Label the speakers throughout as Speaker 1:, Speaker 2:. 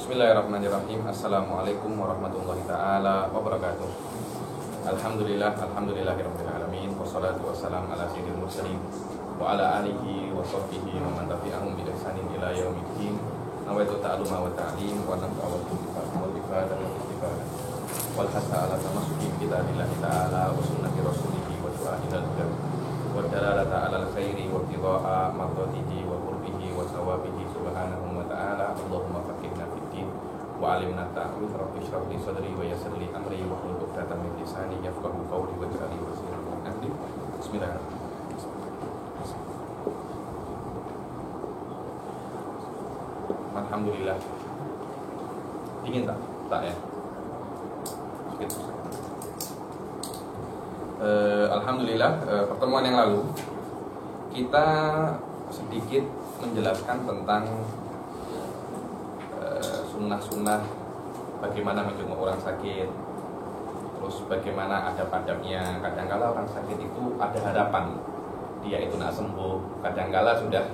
Speaker 1: Bismillahirrahmanirrahim. Assalamualaikum warahmatullahi ta'ala wabarakatuh. Alhamdulillahirabbil alamin. Wassalatu wassalamu ala sayyidil mursalin wa ala alihi wa sahbihi wa man tabi'ahum bi ihsanin ila yaumiddin. Nawaitu ta'alluma wa ta'lim wa nafa'u wal ifadah wal istifadah wal hasa ala tamassuki bi kitabillahi ta'ala wa sunnati rasulihi wa du'a ila al-huda wa dalalata ala al-khairi wa ibtigha'a mardatihi wa qurbihi wa sawabihi subhanahu wa ta'ala. Allahumma faqihna fid din wa alimna ta'wil. Rabbi shrah li sadri wa yassir li amri wa hlul 'uqdatam min lisani yafqahu qawli wa ja'alni wasiran min amri. Bismillahirrahmanirrahim. Alhamdulillah. Dingin tak? Tak ya? Sedikit. Alhamdulillah, pertemuan yang lalu kita sedikit menjelaskan tentang sunnah-sunnah bagaimana menjenguk orang sakit, terus bagaimana adab-adabnya. Kadangkala orang sakit itu ada harapan dia itu nak sembuh, kadangkala sudah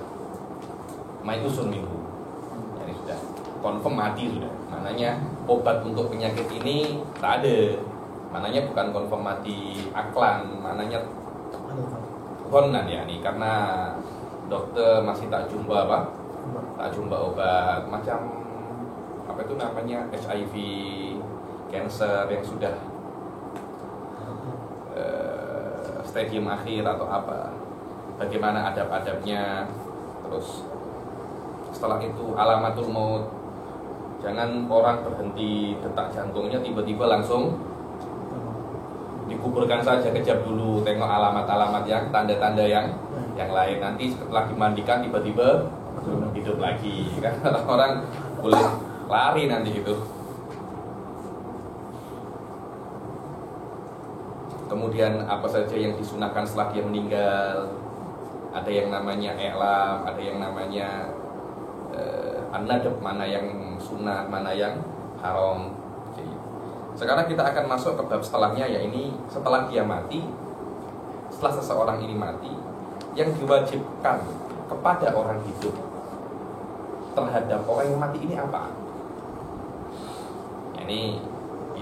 Speaker 1: maitusun minggu, jadi sudah confirm mati sudah. Maknanya obat untuk penyakit ini tak ada. Maknanya bukan confirm mati aklan, maknanya konan ya nih, karena dokter masih tak jumpa apa? Tak jumpa obat macam apa itu namanya HIV, cancer yang sudah stadium akhir atau apa, bagaimana adab-adabnya. Terus setelah itu alamatul maut, jangan orang berhenti detak jantungnya tiba-tiba langsung dikuburkan saja, kejap dulu, tengok alamat-alamat yang tanda-tanda yang lain. Nanti setelah dimandikan tiba-tiba hidup lagi, kan orang boleh lari nanti gitu. Kemudian apa saja yang disunahkan setelah dia meninggal, ada yang namanya i'lam, ada yang namanya an-nadab, mana yang sunnah, mana yang haram. Sekarang kita akan masuk ke bab setelahnya, yaitu setelah dia mati, setelah seseorang ini mati, yang diwajibkan kepada orang hidup terhadap orang yang mati ini apa? Ini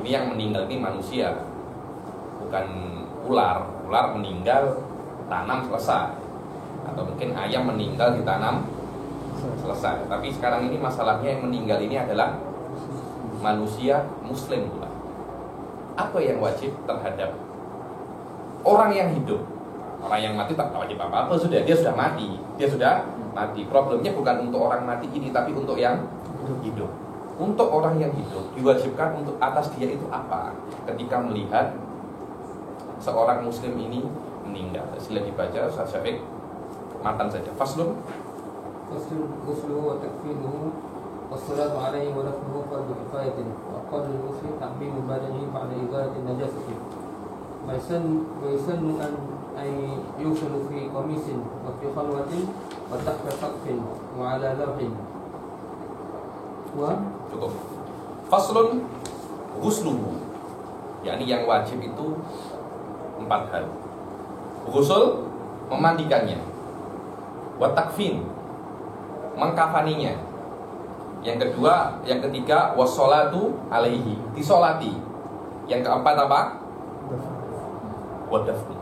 Speaker 1: yang meninggal ini manusia, bukan ular. Ular meninggal tanam selesai, atau mungkin ayam meninggal ditanam selesai. Tapi sekarang ini masalahnya yang meninggal ini adalah manusia muslim pula. Apa yang wajib terhadap orang yang hidup? Orang yang mati tak wajib apa-apa, sudah, dia sudah mati. Dia sudah mati. Problemnya bukan untuk orang mati ini, tapi untuk yang hidup. Untuk orang yang hidup diwajibkan untuk atas dia itu apa? Ketika melihat seorang muslim ini meninggal. Sila dibaca Ustaz Syafiq, matan saja. Faslun ghusluhu wa takfinuhu wassalatu alaihi wa dafnuhu fardu kifayatin wa qadru al-ghusli ta'mimu badanihi ba'da izalati najasati wa yusannu an yughsalu fi qamisin wa fi khalwatin wa tahta saqfin wa ala lawhin wa cukup. Faslun ghusluhu, yakni yang wajib itu 4 hal. Ghusl, memandikannya. Wa takfin, mengkafaninya. Yang kedua, yang ketiga, wassolatu alaihi, disolati. Yang keempat apa? Wadafni,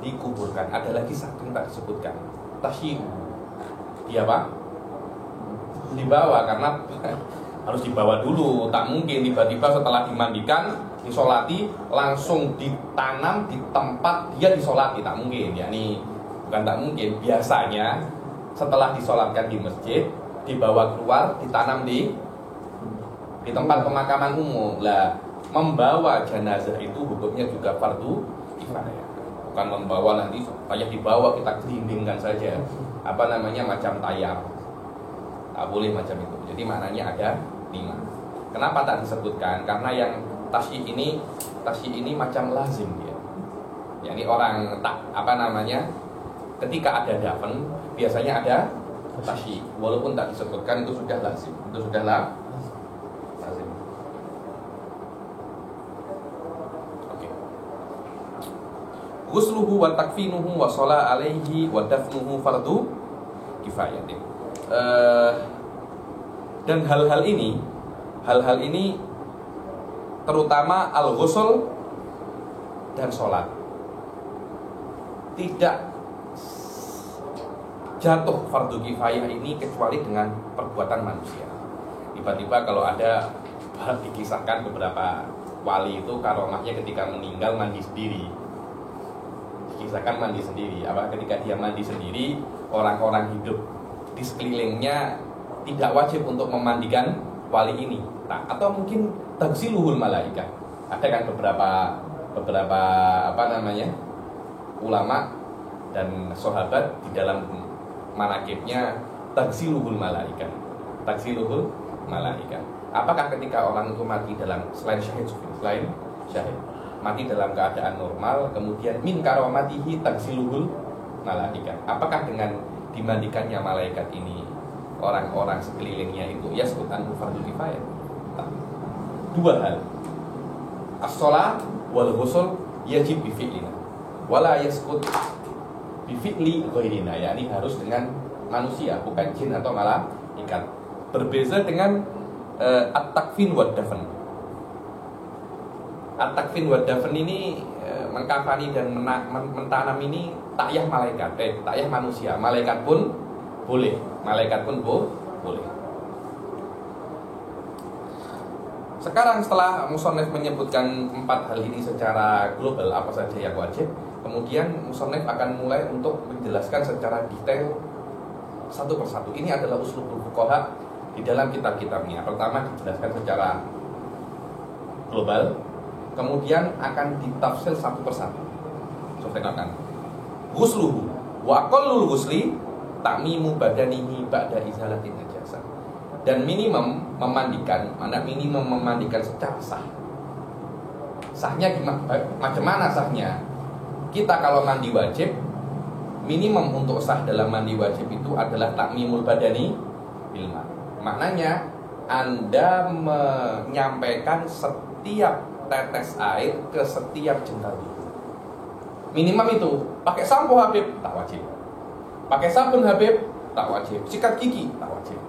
Speaker 1: dikuburkan. Ada lagi satu yang tak disebutkan, tasyihu, dia apa? Dibawa, karena harus dibawa dulu. Tak mungkin tiba-tiba setelah dimandikan, disolati, langsung ditanam di tempat dia disolati. Tak mungkin, yakni bukan tak mungkin, biasanya setelah disolatkan di masjid, dibawa keluar, ditanam di tempat pemakaman umum. Lah, membawa jenazah itu hukumnya juga fardu kifayah. Bukan membawa nanti kayak dibawa kita gelindingkan saja, apa namanya, macam tayar. Tak boleh macam itu. Jadi maknanya ada 5. Kenapa tak disebutkan? Karena yang tasyi ini macam lazim dia. Yani orang tak apa namanya, ketika ada dafn biasanya ada tasyi, walaupun tak disebutkan itu sudah lazim. Itu sudah lazim. Oke. Ghusluhu wa takfinuhu wa shalah alaihi wa dafnuhu fardu kifayatin. Dan hal-hal ini terutama al-ghusl dan sholat tidak jatuh fardu kifayah ini kecuali dengan perbuatan manusia. Tiba-tiba kalau ada dikisahkan beberapa wali itu karomahnya ketika meninggal mandi sendiri. Dikisahkan mandi sendiri. Ketika dia mandi sendiri, orang-orang hidup di sekelilingnya tidak wajib untuk memandikan wali ini. Nah, atau mungkin tagsiluhul malaikah. Ada kan beberapa ulama dan sahabat di dalam manakibnya tagsiluhul malaikah. Tagsiluhul malaikah. Apakah ketika orang itu mati selain syahid mati dalam keadaan normal, kemudian min karomatihi tagsiluhul malaikah, apakah dengan dimandikannya malaikat ini orang-orang sekelilingnya itu yasqut anhu fardhu kifayah? Dua hal, as-shalah wal ghusl yajib bi fi'lina wala yasqut bi fi'li ghairina, yakni harus dengan manusia, bukan jin atau malaikat. Berbeza dengan at-takfin wa dafn. At-takfin wa dafn ini mengkafani dan mentanam ini takyah malaikat, takyah manusia. Malaikat pun boleh. Sekarang setelah musannif menyebutkan 4 hal ini secara global apa saja yang wajib, kemudian musannif akan mulai untuk menjelaskan secara detail satu persatu. Ini adalah uslubul fuqaha di dalam kitab-kitabnya. Pertama dijelaskan secara global, kemudian akan ditafsir satu persatu. Contohkan, ghusluhu wa aqallul ghusli ta'mimu badanihi ba'da izalatin najasah. Dan minimum memandikan secara sah. Sahnya gimana? Macam mana sahnya? Kita kalau mandi wajib, minimum untuk sah dalam mandi wajib itu adalah ta'mimul badani bil ma'. Maknanya Anda menyampaikan setiap tetes air ke setiap jengkal tubuh. Minimum itu. Pakai sampo Habib tak wajib. Pakai sabun Habib tak wajib. Sikat gigi tak wajib.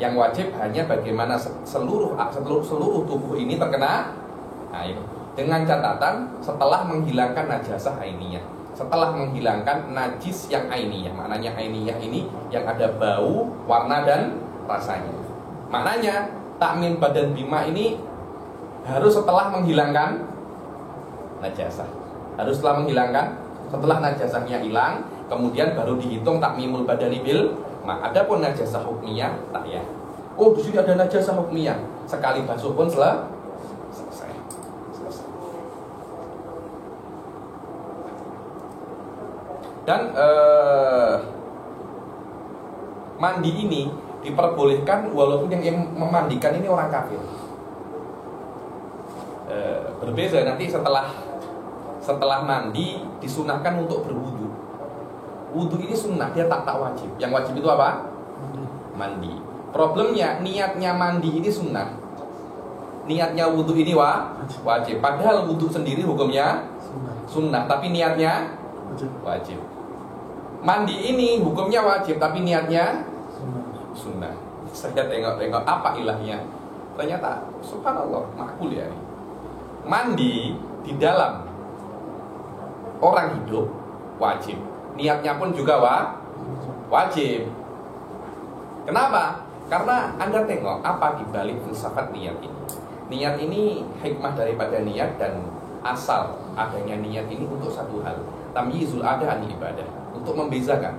Speaker 1: Yang wajib hanya bagaimana seluruh tubuh ini terkena air. Dengan catatan setelah menghilangkan najasah ainiyah, setelah menghilangkan najis yang ainiyah. Maknanya ainiyah ini yang ada bau, warna dan rasanya. Maknanya takmim badan bima ini harus setelah menghilangkan najasah. Harus setelah menghilangkan, setelah najasahnya hilang, kemudian baru dihitung takmimul badani bil ma. Adapun najasah hukmiyah tak ya. Oh, di sini ada najasah hukmiyah. Sekali basuh pun selesai. Dan mandi ini diperbolehkan walaupun yang memandikan ini orang kafir. Berbeza nanti setelah mandi disunahkan untuk berwudu. Wudu ini sunnah, dia tak wajib. Yang wajib itu apa? Mandi. Problemnya niatnya mandi ini sunnah, niatnya wudu ini wajib. Padahal wudu sendiri hukumnya sunnah, tapi niatnya wajib. Mandi ini hukumnya wajib, tapi niatnya sunnah. Saya tengok apa ilahnya. Ternyata subhanallah, makul ya. Mandi di dalam orang hidup wajib, niatnya pun juga wajib. Kenapa? Karena Anda tengok apa dibalik filsafat niat ini. Niat ini hikmah daripada niat dan asal adanya niat ini untuk satu hal, tamyizul ada an ibadah, untuk membezakan.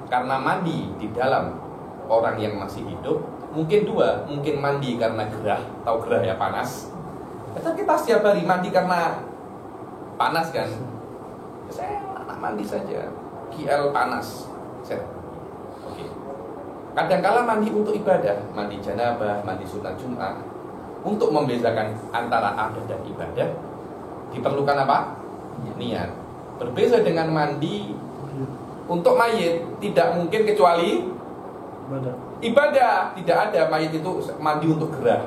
Speaker 1: Karena mandi di dalam orang yang masih hidup mungkin dua, mungkin mandi karena gerah, tahu gerah ya, panas. Kita setiap hari mandi karena panas kan. Saya anak mandi saja, GL panas. Oke. Kadang-kala mandi untuk ibadah, mandi janabah, mandi sunat Jumat. Untuk membezakan antara adat dan ibadah diperlukan apa? Niat. Berbeza dengan mandi untuk mayit, tidak mungkin kecuali ibadah. Tidak ada mayit itu mandi untuk gerah.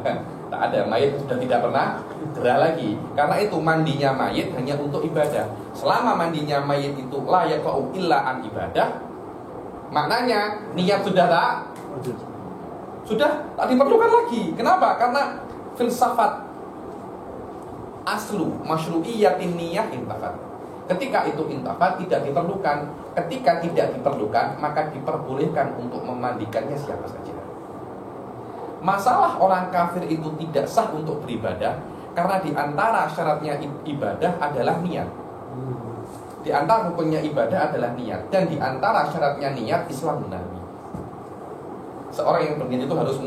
Speaker 1: Tak ada, mayit sudah tidak pernah gerah lagi. Karena itu mandinya mayit hanya untuk ibadah. Selama mandinya mayit itu la yaqa'u illa an ibadah, maknanya niat sudah tak sudah tak diperlukan lagi. Kenapa? Karena filsafat aslu masyru'iyatin niyah intafat. Ketika itu intafat, tidak diperlukan. Ketika tidak diperlukan, maka diperbolehkan untuk memandikannya siapa saja. Masalah orang kafir itu tidak sah untuk beribadah karena di antara syaratnya ibadah adalah niat. Di antara hukumnya ibadah adalah niat, dan di antara syaratnya niat Islam Nabi. Seorang yang berniat itu harus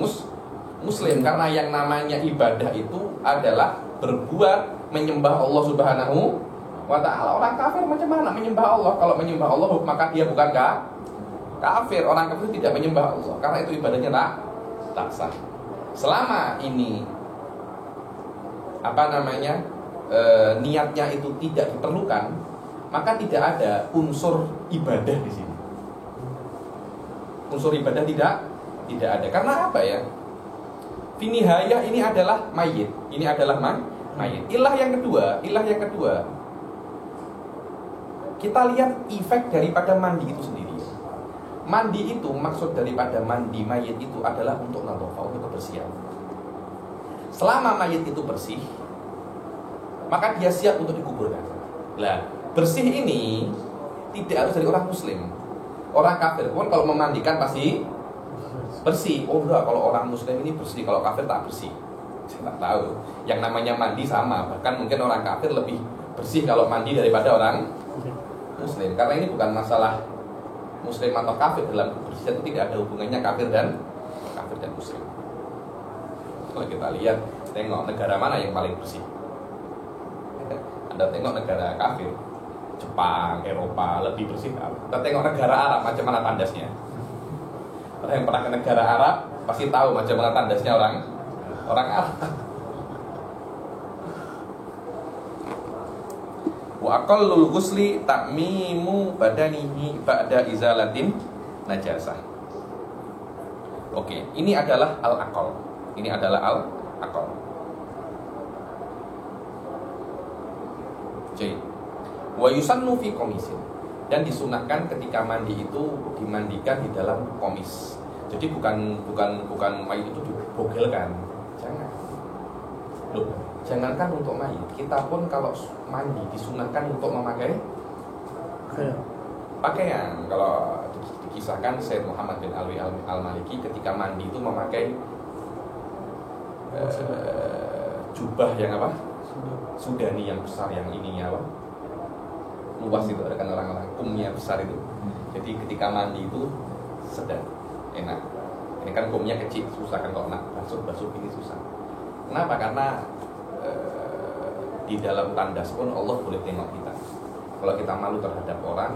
Speaker 1: muslim, karena yang namanya ibadah itu adalah berbuat menyembah Allah Subhanahu wa ta'ala. Orang kafir macam mana menyembah Allah? Kalau menyembah Allah maka dia bukan kafir. Orang kafir tidak menyembah Allah karena itu ibadahnya tak sah. Selama ini niatnya itu tidak diperlukan, maka tidak ada unsur ibadah di sini. Unsur ibadah tidak ada. Karena apa ya? Finihayah ini adalah mayit. Ini adalah mayit. Ilah yang kedua, kita lihat efek daripada mandi itu sendiri. Mandi itu, maksud daripada mandi mayit itu adalah untuk nadhafah, untuk kebersihan. Selama mayit itu bersih, maka dia siap untuk dikuburkan. Lah, bersih ini tidak harus dari orang muslim. Orang kafir pun kalau memandikan pasti bersih. Oh enggak, kalau orang muslim ini bersih, kalau kafir tak bersih. Saya tak tahu. Yang namanya mandi sama, bahkan mungkin orang kafir lebih bersih kalau mandi daripada orang muslim. Karena ini bukan masalah muslim atau kafir, dalam kebersihan itu tidak ada hubungannya kafir dan muslim. Kalau kita lihat, tengok negara mana yang paling bersih. Anda tengok negara kafir, Jepang, Eropa lebih bersih. Kita tengok negara Arab, macam mana tandasnya. Orang yang pernah ke negara Arab pasti tahu macam mana tandasnya orang Arab. Wa aqallul ghusli ta'mimu badanihi ba'da izalatin najasah. Oke, ini adalah al-aqal. Ini adalah al-aqal. Jadi, wa yusannu fi komisin, dan disunahkan ketika mandi itu dimandikan di dalam komis. Jadi bukan mayit itu dibogelkan. Jangan. Loh, jangankan untuk mayit, kita pun kalau mandi disunahkan untuk memakai pakaian. Kalau dikisahkan Sayyid Muhammad bin Alwi al-Maliki ketika mandi itu memakai jubah yang apa? Sudani yang besar, yang ininya apa? Luas itu, ada kan orang-orang kumnya besar itu. Jadi ketika mandi itu sedang enak. Ini kan kumnya kecil, susah kan kalau nak basuh ini susah. Kenapa? Karena di dalam tandas pun Allah boleh tengok kita. Kalau kita malu terhadap orang,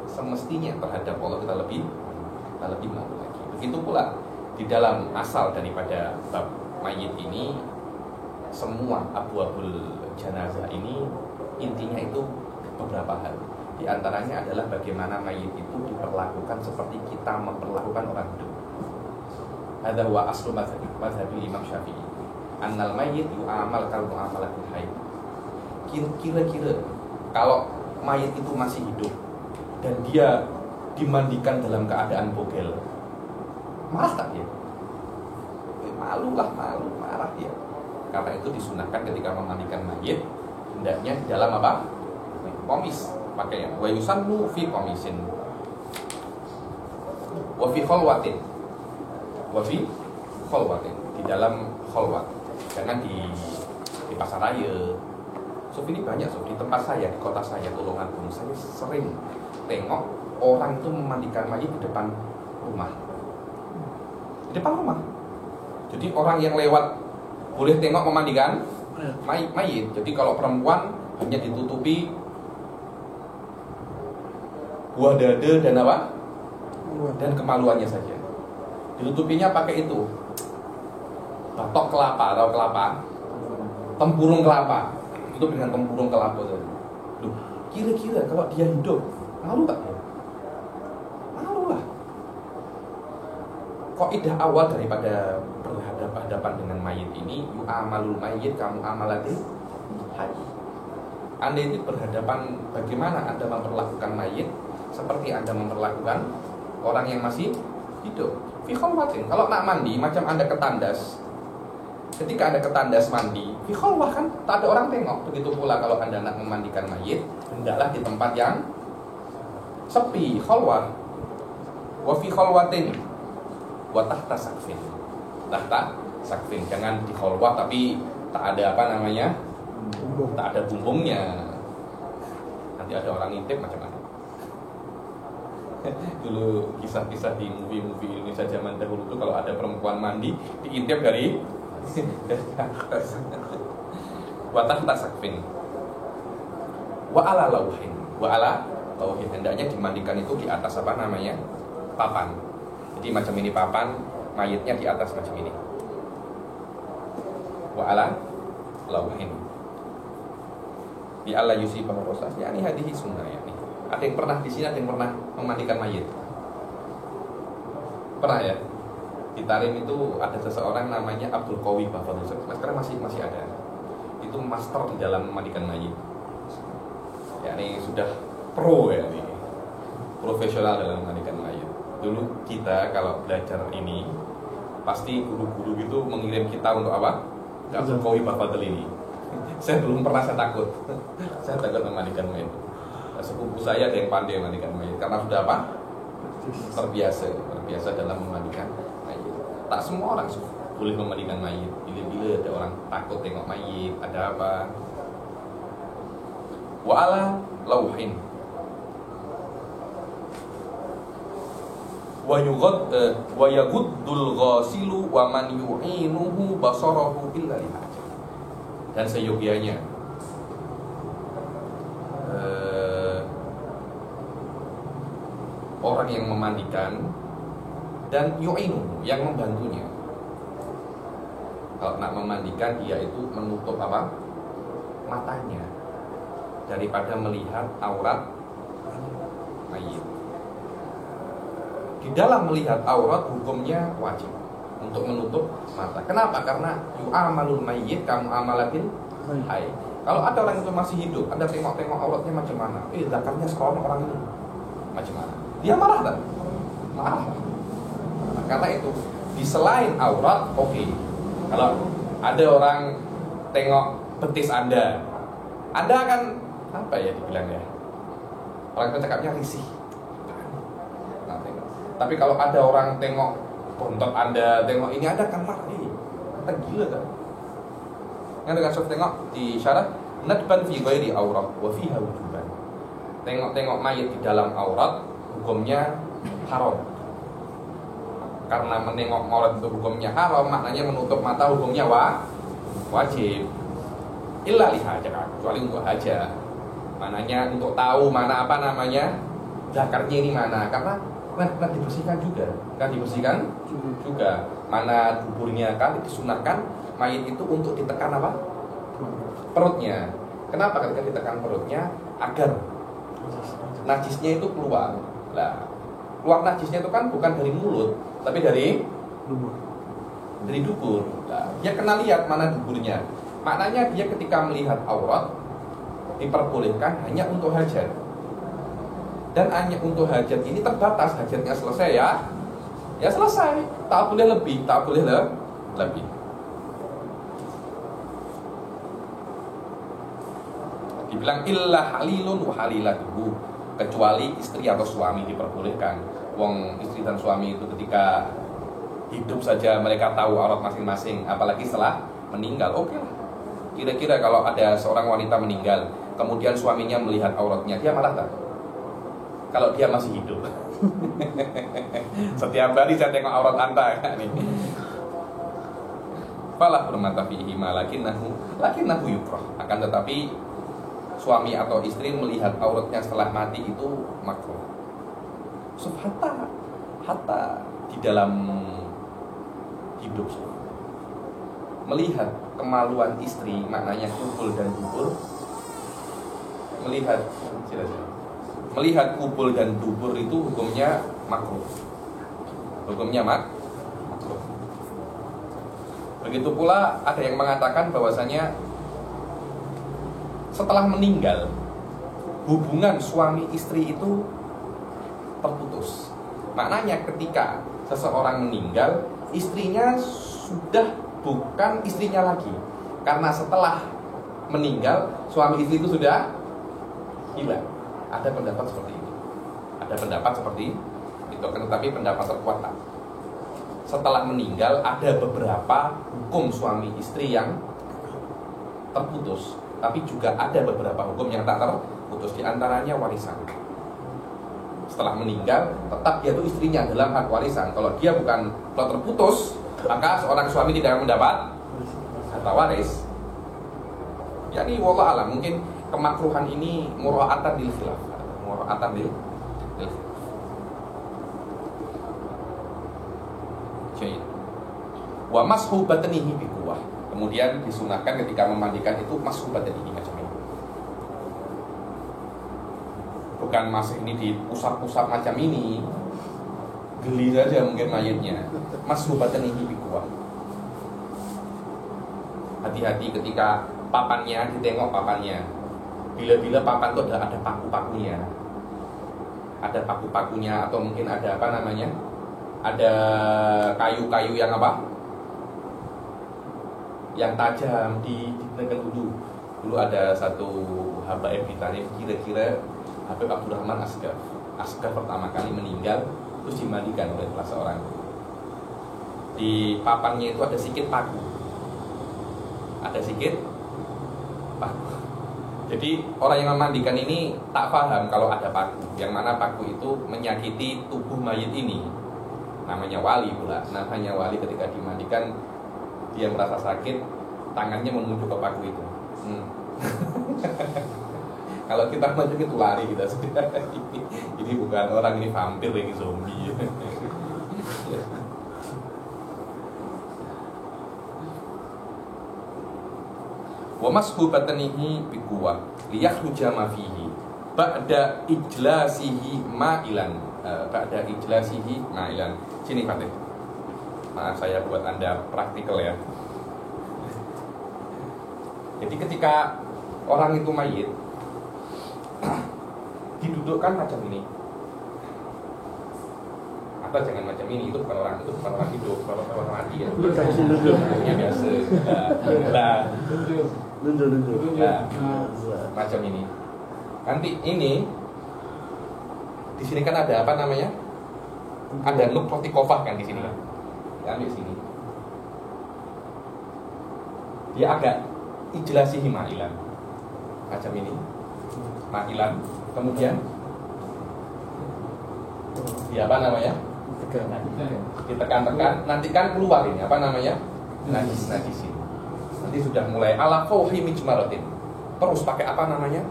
Speaker 1: semestinya terhadap Allah kita lebih malu lagi. Begitu pula di dalam asal daripada bab mayit ini, semua abwabul janazah ini intinya itu beberapa hal. Di antaranya adalah bagaimana mayit itu diperlakukan seperti kita memperlakukan orang hidup. Hadza huwa aslu mazhabi Imam Syafi'i. Annal mayyit yu'amal kal mu'amalatil hayy. Kira-kira kalau mayit itu masih hidup dan dia dimandikan dalam keadaan bogel, marah tak dia? Malu, marah dia. Karena itu disunahkan ketika memandikan mayit, hendaknya di dalam apa? Komis, pakaian. Wa yusannu fi komisin. Wa fi khalwatin. Di dalam khalwat. Jangan di pasar raya. Sob, ini banyak sob, di tempat saya, di kota saya, Tulungagung, saya sering tengok orang itu memandikan mayit di depan rumah. Di depan rumah. Jadi orang yang lewat boleh tengok memandikan mayit. Jadi kalau perempuan hanya ditutupi buah dada dan apa? Dan kemaluannya saja. Ditutupinya pakai itu, batok kelapa atau kelapa, tempurung kelapa. Itu dengan tempurung kelapa tadi. Loh, kira-kira kalau dia hidup, malu tak dia? Malu lah. Kaidah awal daripada berhadapan dengan mayit ini, yu'amalul mayyit kamu amalatil hayy. Anda itu berhadapan, bagaimana Anda memperlakukan mayit seperti Anda memperlakukan orang yang masih hidup. Fi khalwatin. Kalau nak mandi macam Anda ketandas. Ketika Anda ketandas mandi, fi khalwah kan tak ada orang tengok. Begitu pula kalau Anda nak memandikan mayit, hendaklah di tempat yang sepi, khalwah. Wa fi khalwatin wa tahta sakfin. Tahta sakfin. Jangan di khalwah tapi tak ada apa namanya? Tak ada bumbungnya. Nanti ada orang ngintip macam mana? Dulu kisah-kisah di movie-movie Indonesia zaman dahulu itu kalau ada perempuan mandi diintip dari wa tahta sakfin wa ala lauhin. Hendaknya dimandikan itu di atas apa namanya? Papan. Jadi macam ini papan, mayitnya di atas macam ini. Wa ala lauhin. Bi alla yusibah rosas. Ya ini hadis sunnah ya nih. Ada yang pernah di sini, ada yang pernah memandikan mayit? Pernah ya? Di Tarim itu ada seseorang namanya Abdul Qawi Bafadul. Sekarang masih ada. Itu master di dalam memandikan mayit. Ya ini sudah pro ya ini. Profesional dalam memandikan mayit. Dulu kita kalau belajar ini pasti guru-guru gitu mengirim kita untuk apa? Abdul Qawi Bafadul ini. Saya belum pernah, saya takut. Saya takut memandikan mayit. Sepupu saya ada yang pandai memandikan mayit karena sudah apa? Terbiasa dalam memandikan mayit. Tak semua orang boleh memandikan mayit. Bila-bila ada orang takut tengok mayit, ada apa? Wa ala lauhin. Wa yaguddul ghasilu wa man yu'inuhu basarahu illa lihajah. Dan seyogianya orang yang memandikan dan yu'inu yang membantunya. Kalau nak memandikan dia itu menutup apa? Matanya daripada melihat aurat mayit. Di dalam melihat aurat hukumnya wajib untuk menutup mata. Kenapa? Karena yu'amalul mayyit kamu amalatil hayy. Kalau ada orang itu masih hidup, Anda tengok-tengok auratnya macam mana? Zakarnya sekolah orang ini macam mana? Dia marah tak? Marah. Nah, karena itu di selain aurat, oke. Kalau ada orang tengok betis Anda kan apa ya dibilang ya? Orang itu cakapnya risih. Nah, tapi kalau ada orang tengok bontot Anda, tengok ini ada kan marah. Kita gila kan? Yang dengan soft tengok di syarat nadban fi ghairi aurat wa fiha wujuban. Tengok-tengok mayit di dalam aurat hukumnya haram. Karena menengok aurat itu hukumnya haram, maknanya menutup mata hukumnya wajib. Illa lihaja, kecuali untuk haja. Maknanya untuk tahu mana apa namanya zakarnya ini mana, karena kan dibersihkan juga. Kan dibersihkan juga. Mana duburnya kan disunahkan mayit itu untuk ditekan apa? Perutnya. Kenapa ketika ditekan perutnya? Agar najisnya itu keluar. Lah, keluar najisnya itu kan bukan dari mulut, tapi dari dubur. Nah, dia kena lihat mana duburnya. Maknanya dia ketika melihat aurat diperbolehkan hanya untuk hajat. Dan hanya untuk hajat ini terbatas, hajatnya selesai ya. Ya selesai, tak boleh lebih, tak boleh lebih. Dibilang illa halilun wa halilatuhu, kecuali istri atau suami diperbolehkan. Wong istri dan suami itu ketika hidup saja mereka tahu aurat masing-masing, apalagi setelah meninggal. Oke lah. Kira-kira kalau ada seorang wanita meninggal, kemudian suaminya melihat auratnya, dia malah tak? Kalau dia masih hidup. Setiap hari saya tengok aurat Anda nih. Falah bermata fihi ma lakinnahu yukrah. Akan tetapi suami atau istri melihat auratnya setelah mati itu makruh. Hatta di dalam hidup melihat kemaluan istri, maknanya kubul dan dubur. Melihat kubul dan dubur itu hukumnya makruh. Hukumnya makruh. Begitu pula ada yang mengatakan bahwasanya setelah meninggal hubungan suami istri itu terputus. Maknanya ketika seseorang meninggal, istrinya sudah bukan istrinya lagi. Karena setelah meninggal, suami istri itu sudah hilang. Ada pendapat seperti itu. Ada pendapat seperti itu, tetapi pendapat terkuat tak. Setelah meninggal ada beberapa hukum suami istri yang terputus, tapi juga ada beberapa hukum yang tak terputus. Di antaranya warisan. Setelah meninggal tetap dia itu istrinya dalam hak warisan. Kalau dia bukan, kalau terputus, maka seorang suami tidak mendapat harta waris. Yani wallah alam, mungkin kemakruhan ini mura'atan lil khilaf. Mura'atan lil khilaf. Wa mashu batnihi bi quwwah. Kemudian disunahkan ketika memandikan itu mashu batnihi macam ini. Bukan masih ini diusap-usap macam ini. Geli saja mungkin mayitnya. Mashu batnihi bi quwwah. Hati-hati ketika papannya, ditengok papannya. Bila-bila papan itu ada paku-pakunya. Ada paku-pakunya atau mungkin ada apa namanya? Ada kayu-kayu yang apa? Yang tajam digunakan dulu. Dulu ada satu habaib di Tarif, kira-kira Habib Abdurrahman Asghar. Asghar pertama kali meninggal terus dimandikan oleh salah seorang. Di papannya itu ada sedikit paku. Ada sedikit paku. Jadi orang yang memandikan ini tak paham kalau ada paku. Yang mana paku itu menyakiti tubuh mayit ini. Namanya wali pula. Namanya wali ketika dimandikan dia merasa sakit, tangannya menuju ke paku itu. Kalau kita macam itu lari kita sudah. Ini bukan orang, ini vampir, ini zombie. Wa mashu batnihi bi quwwah liyakhruja ma fihi ba'da ijlasihi ma'ilan. Ba'da ijlasihi ma'ilan. Sini Fatih. Maaf saya buat Anda praktikal ya. Jadi ketika orang itu mayit didudukkan macam ini. Atau jangan macam ini, itu bukan orang hidup, kalau orang mati ya. Ini biasa. Nah, macam ini. Nanti ini di sini kan ada apa namanya? Ada nukrotikofah kan di sini kan? Ya, ambil sini. Dia agak ijlasihi ma'ilan. Macam ini. Ma'ilan. Kemudian dia apa namanya? Ditekan-tekan. Nanti kan keluar ini apa namanya? Najis-najis ini. Nanti sudah mulai ala fauhi mijmaratin. Terus pakai apa namanya?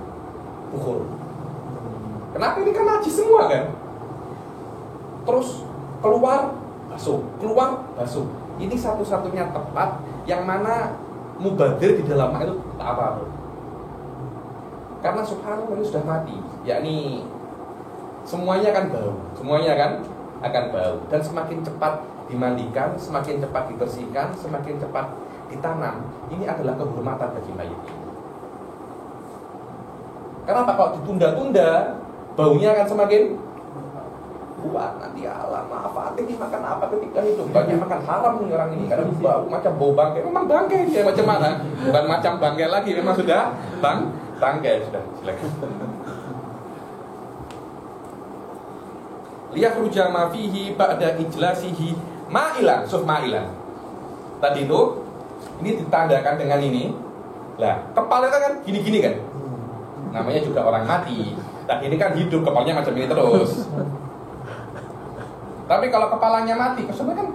Speaker 1: Bukhur. Kenapa ini kan najis semua kan? Terus keluar basuh, keluar basuh. Ini satu-satunya tempat yang mana mubadir di dalamnya itu tak apa-apa. Karena subhanallah ini sudah mati. Yakni semuanya akan bau, semuanya akan bau. Dan semakin cepat dimandikan, semakin cepat dibersihkan, semakin cepat ditanam. Ini adalah kehormatan bagi mayit. Kenapa kalau ditunda-tunda, baunya akan semakin kuat. Nanti Allah maaf, ini makan apa ketika hidup? Banyak makan haram nih orang ini karena bau macam bau bangkai. Memang bangkai dia macam mana? Bukan macam bangkai lagi, memang sudah bangkai sudah. Silakan. Liyakhruja ma fihi ba'da ijlasihi ma'ilan, suf ma'ilan. Tadi itu ini ditandakan dengan ini. Lah, kepala kan gini-gini kan? Namanya juga orang mati. Tadi ini kan hidup, kepalanya macam ini terus. Tapi kalau kepalanya mati, kesannya kan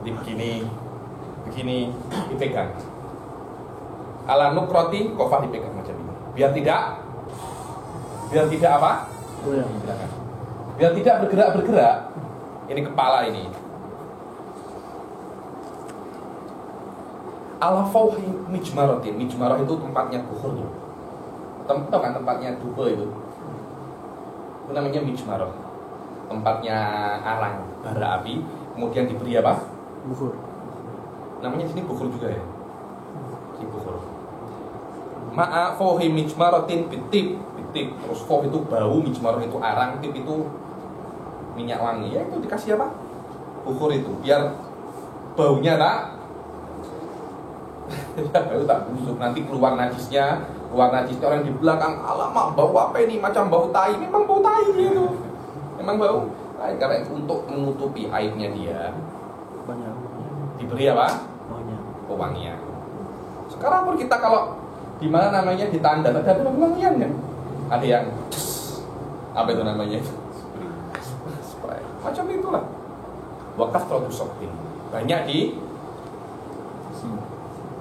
Speaker 1: begini, dipegang. Ala nukroti kofah dipegang macam ini. Biar tidak apa? Biar tidak bergerak. Ini kepala ini. Ala fauhi mijmaratin. Mijmarah itu tempatnya bukhur tuh. Tahu kan tempatnya dupa itu? Itu namanya mijmarah. Tempatnya arang bara api, kemudian diberi apa? Bukhur. Namanya sini bukhur juga ya. Si bukhur. Ma'a fauhi mijmaratin bitib. Terus fauh itu bau, mijmarah itu arang, tip itu minyak wangi, ya itu dikasih apa? Bukhur itu, biar baunya tak bau tak busuk, nanti keluar najisnya orang di belakang, alamak bau apa ini, macam bau tai. Memang bau tai gitu, memang bau tai. Karena untuk menutupi aibnya dia
Speaker 2: banyak
Speaker 1: diberi apa? Pewangian. Sekarang pun kita kalau di mana namanya di tandas ada pewangian kan? Ada yang apa itu namanya? Spray. Macam itulah. Wakaf produk shopping banyak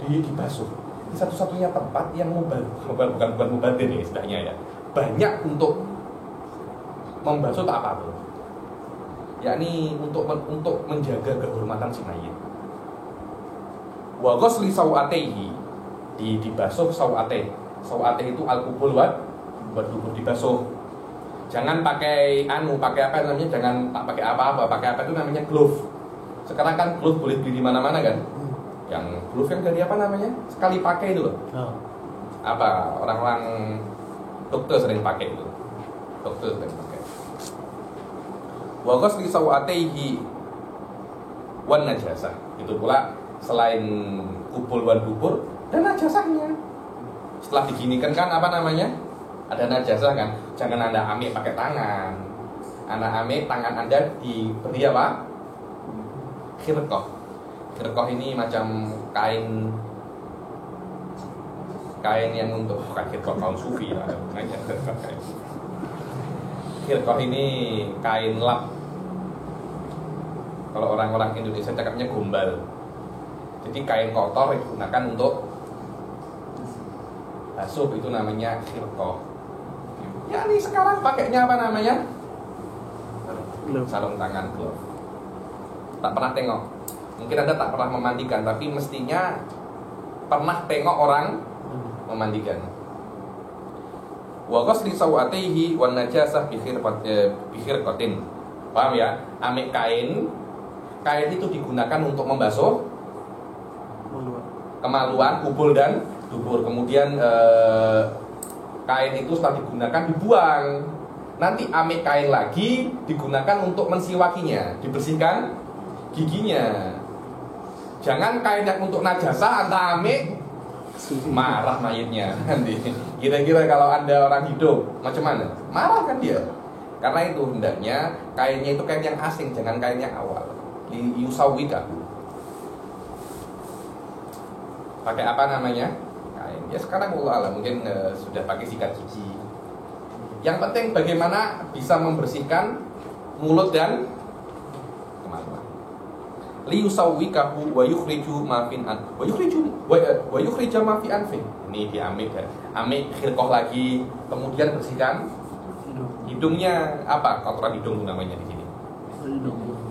Speaker 1: dibasuh. Ini satu-satunya tempat yang bukan mubadir ya istilahnya ya. Banyak untuk membasuh tak apa tuh. Yakni untuk menjaga kehormatan si mayit. Wa ghusli sawataihi, dibasuh sawate. Sawate itu al-qubul buat dubur dibasuh. Jangan pakai pakai apa namanya? Jangan tak pakai apa-apa, pakai apa itu namanya glove. Sekarang kan glove boleh beli di mana-mana kan? Yang glove yang dari apa namanya? Sekali pakai itu loh. Apa orang-orang dokter sering pakai itu. Dokter sering pakai. Wa ghusli sawataihi wan najasah. Itu pula selain kubul wan dubur dan najasahnya. Setelah diginikan kan apa namanya? Ada najasah kan? Jangan Anda ambil pakai tangan. Anda ambil tangan Anda diberi apa? Khirqah. Khirqah ini macam kain yang untuk bukan khirqah kaum sufi lah. Khirqah ini kain lap. Kalau orang-orang Indonesia cakapnya gombal. Jadi kain kotor digunakan untuk basuh, itu namanya khirqah. Ya ini sekarang pakainya apa namanya? Sarung tangan, glove. Tak pernah tengok. Mungkin Anda tak pernah memandikan, tapi mestinya pernah tengok orang memandikan. Wa ghusli sawataihi wan najasah bi khirqatin. Paham ya? Ambil kain itu digunakan untuk membasuh kemaluan, kubul dan dubur. Kemudian kain itu setelah digunakan dibuang. Nanti ambil kain lagi digunakan untuk mensiwakinya, dibersihkan giginya. Jangan kain yang untuk najasah Anda ambil, marah mayitnya nanti. Kira-kira kalau Anda orang hidup macam mana? Marah kan dia. Karena itu hendaknya kainnya itu kain yang asing, jangan kain yang awal. Yusawika. Pakai apa namanya? Kain. Ya sekarang Allah mungkin sudah pakai sikat gigi. Yang penting bagaimana bisa membersihkan mulut dan kemaluan. Liyusawwikahu wa yukhriju ma fi an wa yukhriju ma fi anfi. Ini diambil kan. Ambil khirqah lagi, kemudian bersihkan hidungnya. Apa kotoran hidung itu namanya di sini?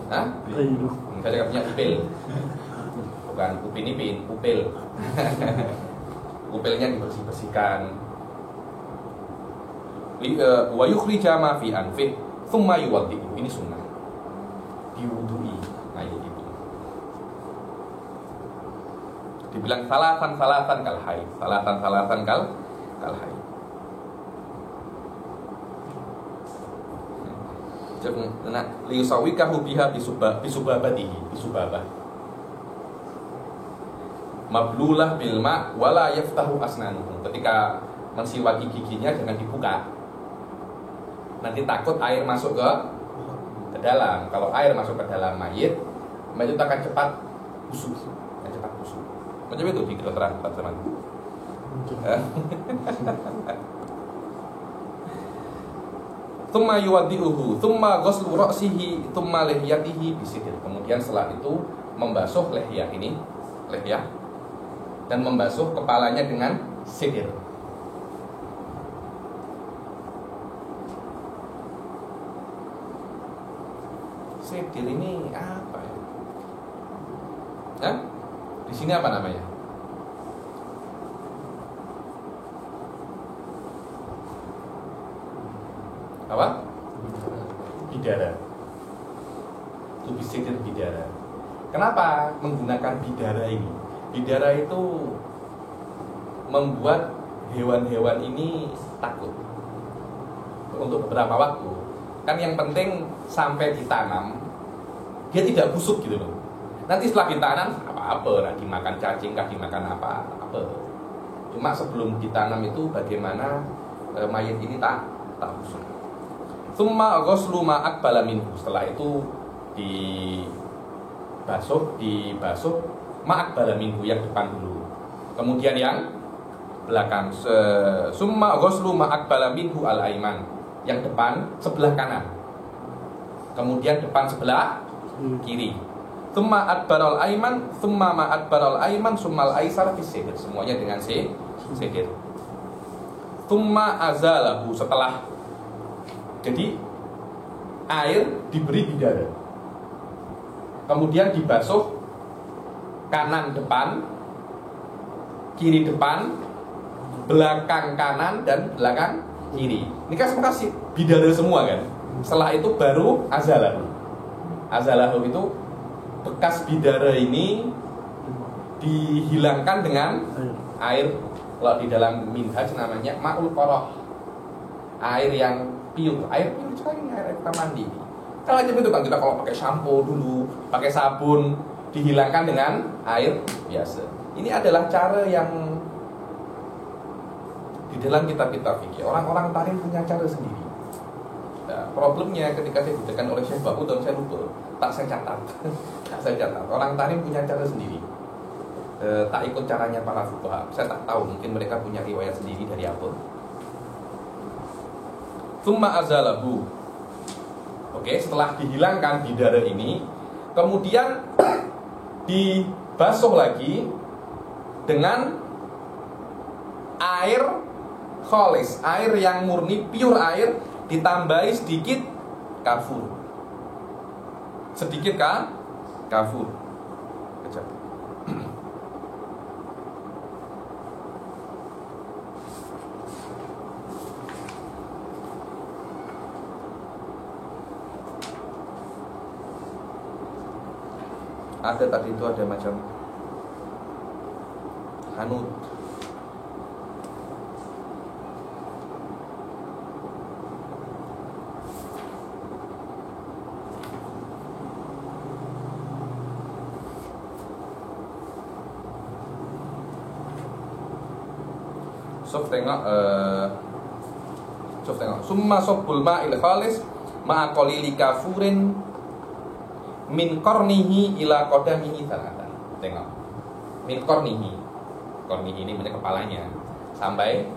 Speaker 1: Hah? Saya punya upil. Bukan upin ipin, upil. Upilnya dibersih-bersihkan. Wa yukhrija ma fi anfi thumma yuwaddi'u. Ini sunnah. Diwudui mayit itu. Dibilang salatan kal haid. Salatan kal haid. Nah, liyusawwikahu biha bisubabatihi, bisubabah. Mablulah bil ma wala yaftahu asnanuhu. Ketika mensiwaki giginya jangan dibuka. Nanti takut air masuk ke dalam. Kalau air masuk ke dalam mayit itu akan cepat busuk. Macam itu di kedokteran teman-teman. Tsumma yuwaddi'uhu, tsumma ghuslu ra'sihi, tsumma lihyatihi bisidr. Kemudian setelah itu membasuh lehyah ini, lehyah, dan membasuh kepalanya dengan sidr. Sidr ini apa ya? Hah? Di sini apa namanya? Apa? Bidara. Itu bisidr bidara. Kenapa menggunakan bidara ini? Bidara itu membuat hewan-hewan ini takut untuk beberapa waktu. Kan yang penting sampai ditanam dia tidak busuk gitu loh. Nanti setelah ditanam apa-apa, nah, dimakan cacing, kah dimakan apa-apa. Cuma sebelum ditanam itu bagaimana mayit ini tak busuk. Tsumma ghuslu ma aqbala minhu. Setelah itu dibasuh ma aqbala minhu, yang depan dulu. Kemudian yang belakang. Summa ghuslu ma aqbala minhu al-aiman. Yang depan sebelah kanan. Kemudian depan sebelah kiri. Tsumma adbaral aiman, tsumma ma adbaral aiman, tsummal aisar fis sidir. Semuanya dengan sidir. Tsumma azalahu, setelah jadi air diberi di dada. Kemudian dibasuh kanan depan, kiri depan, belakang kanan dan belakang kiri. Ini kan kasih bidara semua kan. Setelah itu baru azalahu. Azalahu itu bekas bidara ini dihilangkan dengan air. Kalau di dalam minhaj namanya ma'ul qoroh, air yang pure. Air pure sekali, air kita mandi. Kalau aja itu kan kita kalau pakai shampoo dulu, pakai sabun, dihilangkan dengan air biasa. Ini adalah cara yang di dalam kitab-kitab fikih orang-orang tarim punya cara sendiri. Nah, problemnya ketika saya ditekan oleh Syekh Bahu dan saya lupa, tak saya catat. Orang tarim punya cara sendiri. Tak ikut caranya para fuqaha. Saya tak tahu, mungkin mereka punya riwayat sendiri dari apa. Tsumma azalahu. Oke, setelah dihilangkan bidara ini, kemudian dibasuh lagi dengan air kholis, air yang murni, pure air, ditambahi sedikit kafur. Sedikit kafur. Kejap. Ada tadi itu ada macam hanut. Sof tengok summa sobbul ma'il khalis ma'a qalili kafurin min qarnihi ila qadamihi salatan. Tengok. Min qarnihi. Qarnihi ini benar kepalanya sampai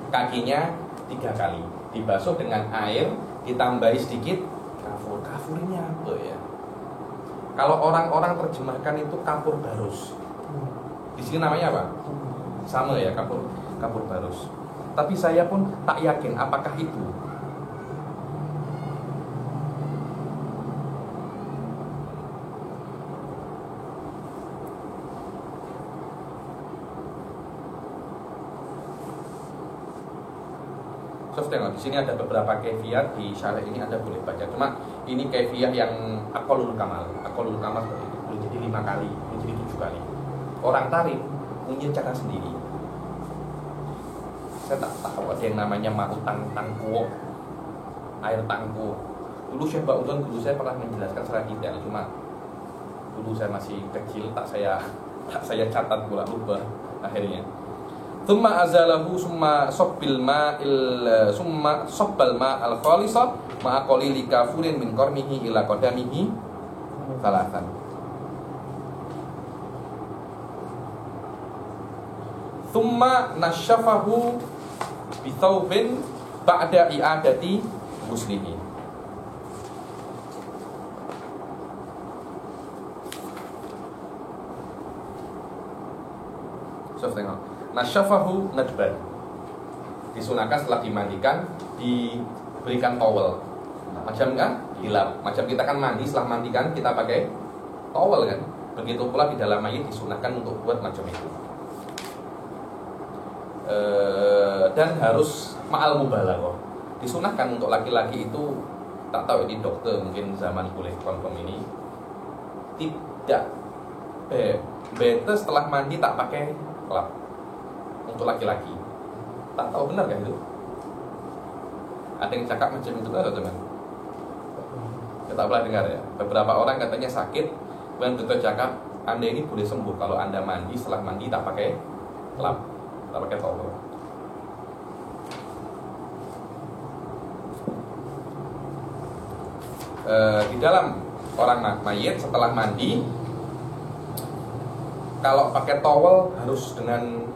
Speaker 1: kakinya 3 kali. Dibasuh dengan air, ditambahi sedikit kafur. Kafur ini apa ya? Kalau orang-orang terjemahkan itu kapur barus. Di sini namanya apa? Sama ya, kapur barus. Tapi saya pun tak yakin apakah itu. So, tengok di sini ada beberapa kefiat, di syarah ini Anda boleh baca. Cuma ini kefiat yang aqallul kamal. Aqallul kamal seperti itu. Boleh jadi 5 kali, boleh jadi 7 kali. Orang tarik punya cara sendiri. Saya tak tahu ada yang namanya mau tangkuo, air tangkuo. Dulu Syekh Ba'udhan, dulu saya pernah menjelaskan secara detail. Cuma dulu saya masih kecil, tak saya catat pula, lupa akhirnya. Tsumma azalahu summa sabbil ma'il summa sabbal ma'al khalisah ma'a qalili kafurin min qarnihi ila qadamihi salatan. Tsumma nasyafahu bi thawbin ba'da i'adati ghuslihi. Tengok. Nasyafahu nadban. Disunahkan setelah dimandikan diberikan towel. Macam kan dilap. Macam kita kan mandi, setelah mandikan kita pakai towel kan. Begitu pula di dalam mayit disunahkan untuk buat macam itu. Dan harus ma'al mubalaghah. Disunahkan untuk laki-laki itu, tak tahu ini dokter mungkin zaman boleh confirm ini, tidak bete setelah mandi tak pakai lap untuk laki-laki. Tak tahu benar kan itu? Ada yang cakap macam itu kan, teman? Kita pernah dengar ya. Beberapa orang katanya sakit, kemudian dokter cakap, Anda ini boleh sembuh kalau Anda mandi, setelah mandi tak pakai lap, tak pakai towel. Di dalam orang mayit setelah mandi, kalau pakai towel harus dengan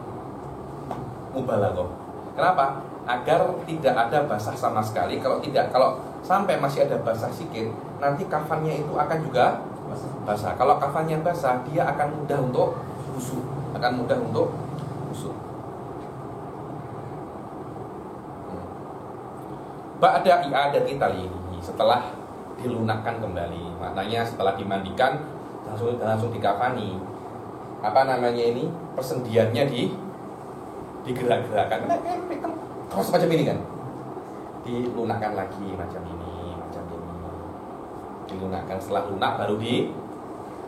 Speaker 1: mubalaghah. Kenapa? Agar tidak ada basah sama sekali. Kalau sampai masih ada basah sikit, nanti kafannya itu akan juga basah. Kalau kafannya basah, dia akan mudah untuk busuk. Ba'da i'adati talihi, setelah dilunakkan kembali. Maknanya setelah dimandikan langsung dikafani. Apa namanya ini? Persendiannya digerak-gerakkan. Terus macam ini kan. Dilunakkan lagi macam ini. Dilunakkan, setelah lunak baru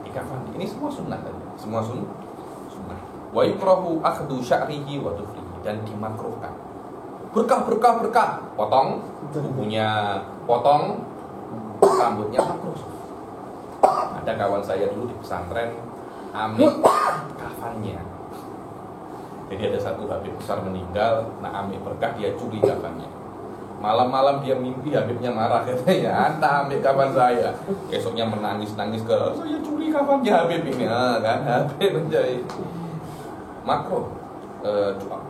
Speaker 1: dikafani. Ini semua sunnah kan? Semua sunnah. Wa yukrahu akhdhu sya'rihi wa dhufrihi, dan dimakruhkan. Berkah. Potong kukunya, potong rambutnya, makruh. Ada kawan saya dulu di pesantren ambil kafannya. Jadi ada satu habib besar meninggal, nah ambil berkah, dia curi kafannya. Malam-malam dia mimpi habibnya marah, katanya, "Anta ambil kafan saya." Esoknya menangis-nangis ke, "Saya curi kafannya habib ini." Kan habib menjadi makruh.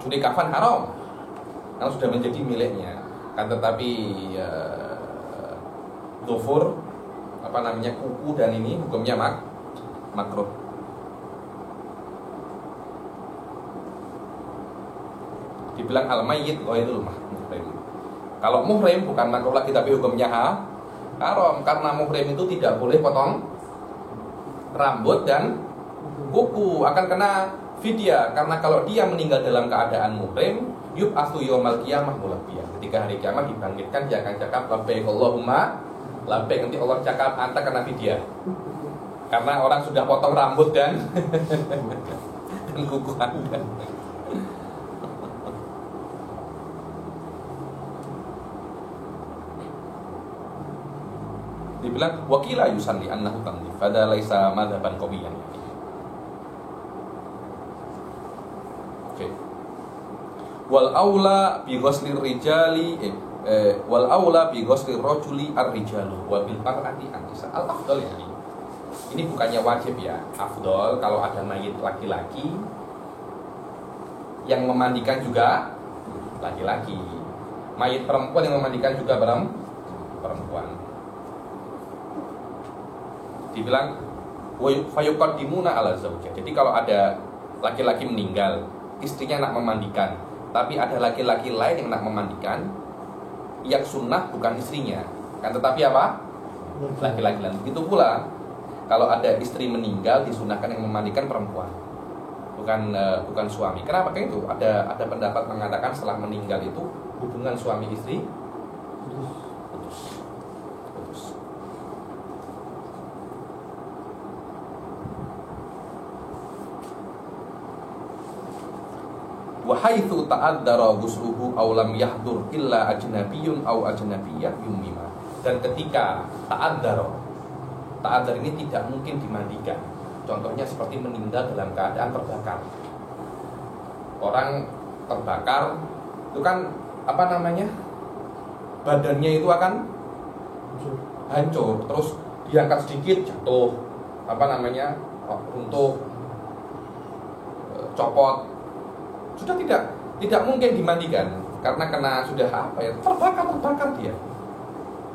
Speaker 1: Curi kafan haram, karena sudah menjadi miliknya. Kan tetapi dhufur, kuku dan ini hukumnya makruh. Dibilang al-mayyit ghairul muhrim. Kalau muhrim bukan makruh lagi, tapi hukumnya haram, karena muhrim itu tidak boleh potong rambut dan kuku, akan kena fidyah. Karena kalau dia meninggal dalam keadaan muhrim, yub'atsu yaumal qiyamah mulabbiyan. Ketika hari kiamat dibangkitkan, dia akan cakap labbaik Allahumma labbaik. Nanti Allah cakap, "Anta kena fidyah." Karena orang sudah potong rambut dan kuku Anda. Dibilang wakila yusalli annahu tanzif, fada laisa madhaban qawiyyan. Oke. Wal aula bi ghuslir rijali wal aula bi ghuslir rajuli ar-rijalu wa bil mar'ati an-nisa. Al afdal ya. Ini bukannya wajib ya. Afdal kalau ada mayit laki-laki yang memandikan juga laki-laki. Mayit perempuan yang memandikan juga perempuan. Dibilang fayuqaddimuna ala zaujah. Jadi kalau ada laki-laki meninggal, istrinya nak memandikan, tapi ada laki-laki lain yang nak memandikan, yang sunnah bukan istrinya, kan tetapi apa? Laki-laki lain. Begitu pula kalau ada istri meninggal, disunahkan yang memandikan perempuan, bukan suami. Kenapa kayak itu? Ada pendapat mengatakan setelah meninggal itu hubungan suami istri putus. Wa haitsu ta'addara ghusluhu aw lam yahdur illa ajnabiyyun aw ajnabiyyah yumima. Dan ketika ta'addar ini tidak mungkin dimandikan. Contohnya seperti meninggal dalam keadaan terbakar. Orang terbakar itu kan badannya itu akan hancur, terus diangkat sedikit jatuh, runtuh, copot. Sudah tidak mungkin dimandikan karena sudah terbakar dia.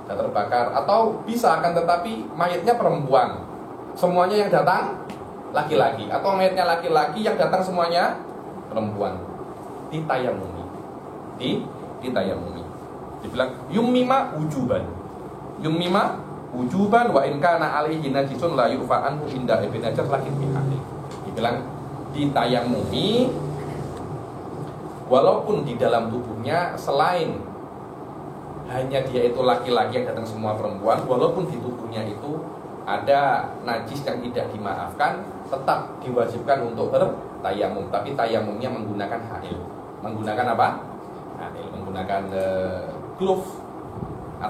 Speaker 1: Sudah terbakar, atau bisa akan tetapi mayatnya perempuan, semuanya yang datang laki-laki, atau mayatnya laki-laki yang datang semuanya perempuan. Ditayamumi. Dibilang yummima wujuban wa in kana alaihi najisun la yufa anhu inda ibn Hajar lakin bihaqi. Dibilang ditayamumi walaupun di dalam tubuhnya selain hanya dia itu laki-laki yang datang semua perempuan, walaupun di tubuhnya itu ada najis yang tidak dimaafkan, tetap diwajibkan untuk bertayamum. Tapi tayamumnya menggunakan hail. Menggunakan apa? Hail. Menggunakan glove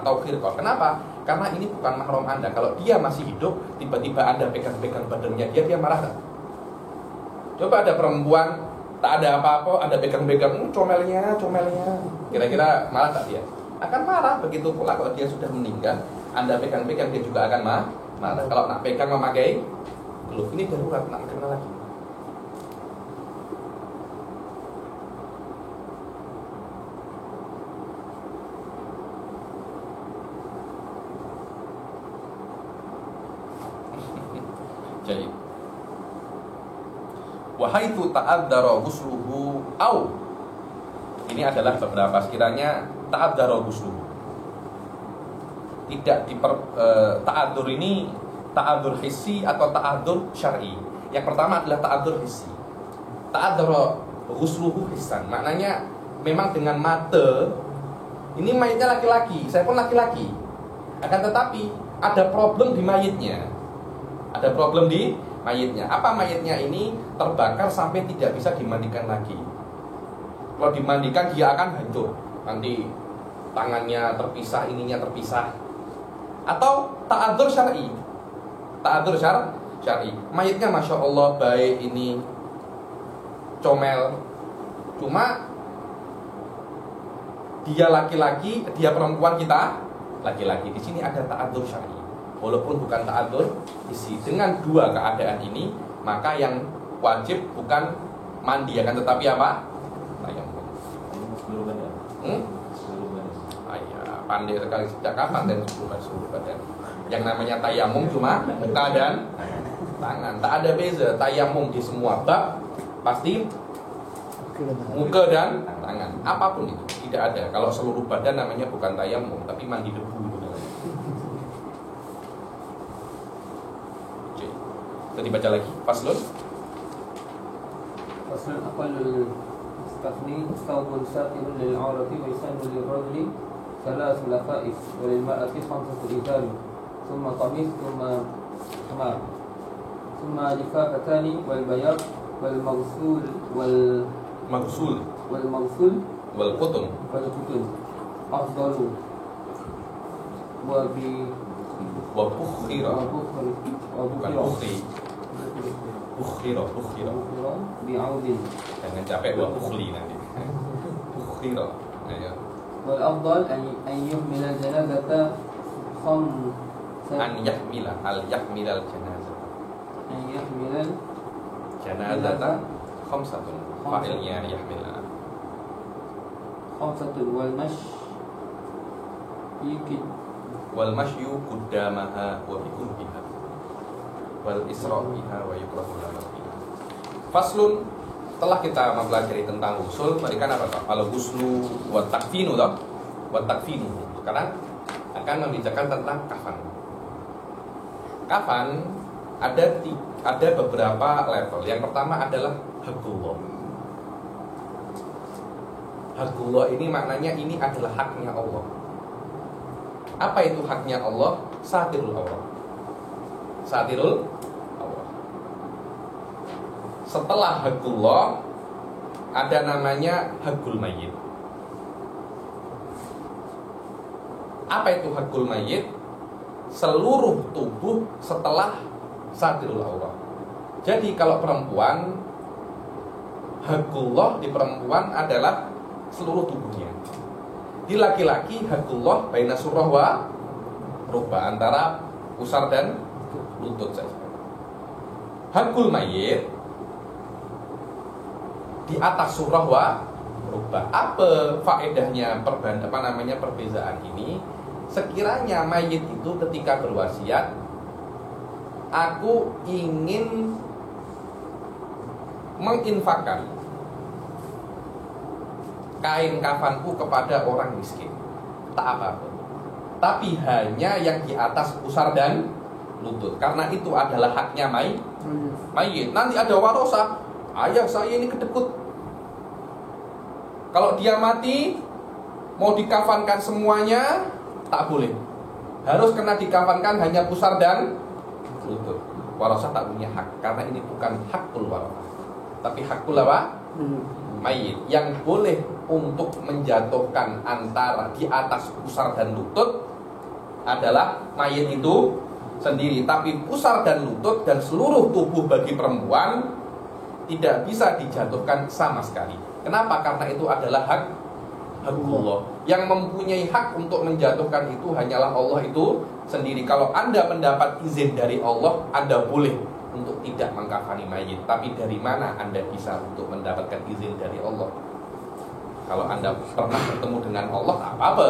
Speaker 1: atau khirqah. Kenapa? Karena ini bukan mahram Anda. Kalau dia masih hidup, tiba-tiba Anda pegang-pegang badannya dia marah tak? Coba ada perempuan, tak ada apa-apa, ada pegang-pegang, comelnya. Kira-kira marah tak dia? Akan marah. Begitu pula kalau dia sudah meninggal, Anda pegang-pegang, dia juga akan marah. Kalau nak pegang memakai glove, ini darurat, nak kena lagi. Jadi, wahaitu ta'adzara ghusluhu au, ini adalah beberapa sekiranya ta'adzara ghusluhu. Tidak ta'adzur ini ta'adzur hissi atau ta'adzur syar'i. Yang pertama adalah ta'adzur hissi. Ta'adzara ghusluhu hissan, maknanya memang dengan mata ini mayitnya laki-laki, saya pun laki-laki. Akan tetapi ada problem di mayitnya. Ada problem di mayitnya. Apa mayitnya ini? Terbakar sampai tidak bisa dimandikan lagi. Kalau dimandikan dia akan hancur. Nanti tangannya terpisah, ininya terpisah. Atau ta'adzur syar'i. Ta'adzur syar'i. Mayitnya Masya Allah baik, ini comel. Cuma dia laki-laki, dia perempuan, kita laki-laki. Di sini ada ta'adzur syar'i. Walaupun bukan ta'adzur isi. Dengan dua keadaan ini, maka yang wajib bukan mandi, akan tetapi apa? Tayamum.
Speaker 2: Seluruh badan. Seluruh badan.
Speaker 1: Ayah, pandai sekali, sejak kapan dan seluruh badan. Yang namanya tayamum cuma muka dan tangan. Tak ada beza. Tayamum di semua bab pasti muka dan tangan. Apapun itu tidak ada. Kalau seluruh badan namanya bukan tayamum, tapi mandi debu. Kita dibaca lagi. Faslun.
Speaker 3: Faslun aqallul mustafni thawbun satirun lil 'aurati wa yasannu lil rajuli thalath lafa'is wa lil mar'ati khamsatu rijal thumma qamis thumma khimar thumma lifafatani wal bayad wal maghsul wal qutun afdalu wa bi
Speaker 1: wa bukhira
Speaker 3: bi'audin.
Speaker 1: Jangan capek wa bukhli nanti. Bukhira. Ayo.
Speaker 3: Wal afdal an yuhmila janazata
Speaker 1: an yahmila janazah.
Speaker 3: An yahmila
Speaker 1: janazata khamsatun. Fa'ilnya yahmila.
Speaker 3: Khamsatun wal mashyu qaddamaha wa biqurbiha
Speaker 1: wal isra' biha wa yukrahu lana fiha. Faslun, setelah kita mempelajari tentang ghusl, tadi kan apa? Kalau ghuslu wa takfinu toh? Wa takfinu. Sekarang akan membicarakan tentang kafan. Kafan ada beberapa level. Yang pertama adalah haqqullah. Haqqullah ini maknanya ini adalah haknya Allah. Apa itu haknya Allah? Satirul aurat. Satirul aurat. Setelah haqqullah ada namanya haqqul mayyit. Apa itu haqqul mayyit? Seluruh tubuh setelah satirul aurat. Jadi kalau perempuan, haqqullah di perempuan adalah seluruh tubuhnya. Di laki-laki haqqullah baina surah wa rukbah, antara pusar dan lutut saja. Haqqul mayyit di atas surah wa rukbah. Apa faedahnya perbedaan ini? Sekiranya mayit itu ketika berwasiat, aku ingin menginfakkan kain kafanku kepada orang miskin, tak apa-apa, tapi hanya yang di atas pusar dan lutut, karena itu adalah haknya mayit. Nanti ada warosah, ayah saya ini kedekut, kalau dia mati mau dikafankan semuanya tak boleh, harus kena dikafankan hanya pusar dan lutut. Warosah tak punya hak, karena ini bukan hakul warosah, tapi hakul apa? Mayit. Yang boleh untuk menjatuhkan antara di atas pusar dan lutut adalah mayit itu sendiri. Tapi pusar dan lutut dan seluruh tubuh bagi perempuan tidak bisa dijatuhkan sama sekali. Kenapa? Karena itu adalah hak Allah. Yang mempunyai hak untuk menjatuhkan itu hanyalah Allah itu sendiri. Kalau Anda mendapat izin dari Allah, Anda boleh untuk tidak mengkafani mayit. Tapi dari mana Anda bisa untuk mendapatkan izin dari Allah? Kalau Anda pernah bertemu dengan Allah, tak apa-apa.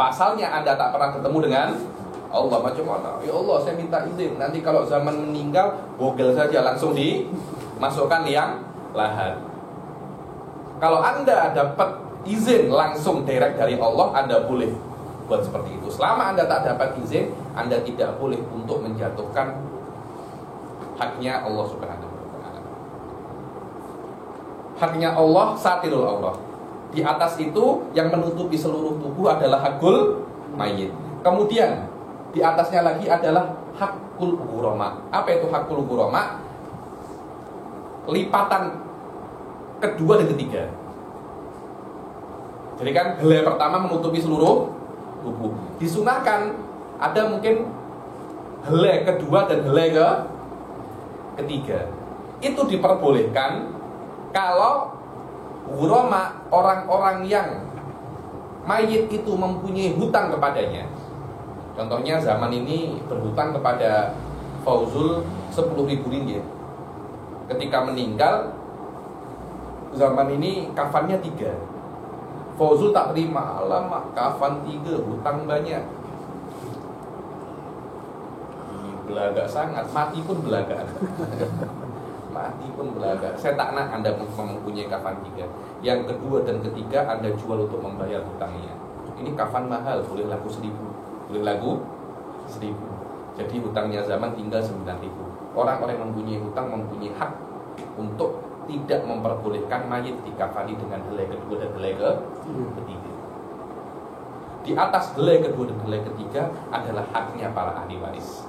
Speaker 1: Pasalnya Anda tak pernah bertemu dengan Allah, macam mana? Ya Allah, saya minta izin. Nanti kalau zaman meninggal, bogel saja langsung dimasukkan liang lahat. Kalau Anda dapat izin langsung direct dari Allah, Anda boleh buat seperti itu. Selama Anda tak dapat izin, Anda tidak boleh untuk menjatuhkan haknya Allah Subhanahu wa ta'ala. Haknya Allah satirul aurat. Di atas itu yang menutupi seluruh tubuh adalah hakul mayit. Kemudian di atasnya lagi adalah hakul ghurama. Apa itu hakul ghurama? Lipatan kedua dan ketiga. Jadi kan helai pertama menutupi seluruh tubuh. Disunahkan ada mungkin helai kedua dan helai ketiga. Itu diperbolehkan kalau ghurama, orang-orang yang mayit itu mempunyai hutang kepadanya. Contohnya zaman ini berhutang kepada Fauzul 10.000 ringgit. Ketika meninggal, zaman ini kafannya 3. Fauzul tak terima, alamak kafan 3, hutang banyak. Belaga sangat, mati pun belaga. Mati pun belaga. Saya tak nak Anda mempunyai kafan 3. Yang kedua dan ketiga Anda jual untuk membayar hutangnya. Ini kafan mahal, boleh laku 1.000. Boleh laku 1.000. Jadi hutangnya zaman tinggal 9.000. Orang-orang yang mempunyai hutang mempunyai hak untuk tidak memperbolehkan mayit dikafani dengan helai kedua dan helai ketiga. Di atas helai kedua dan helai ketiga adalah haknya para ahli waris.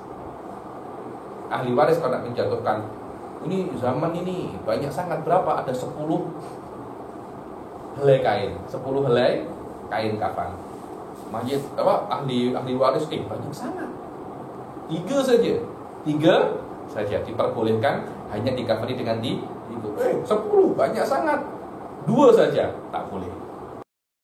Speaker 1: Ahli waris kalau nak menjatuhkan, ini zaman ini banyak sangat, berapa? Ada 10 helai kain, 10 helai kain kafan. Mayit ahli waris banyak sangat. 3 saja. 3 saja diperbolehkan hanya dikafani dengan 10 banyak sangat. 2 saja tak boleh.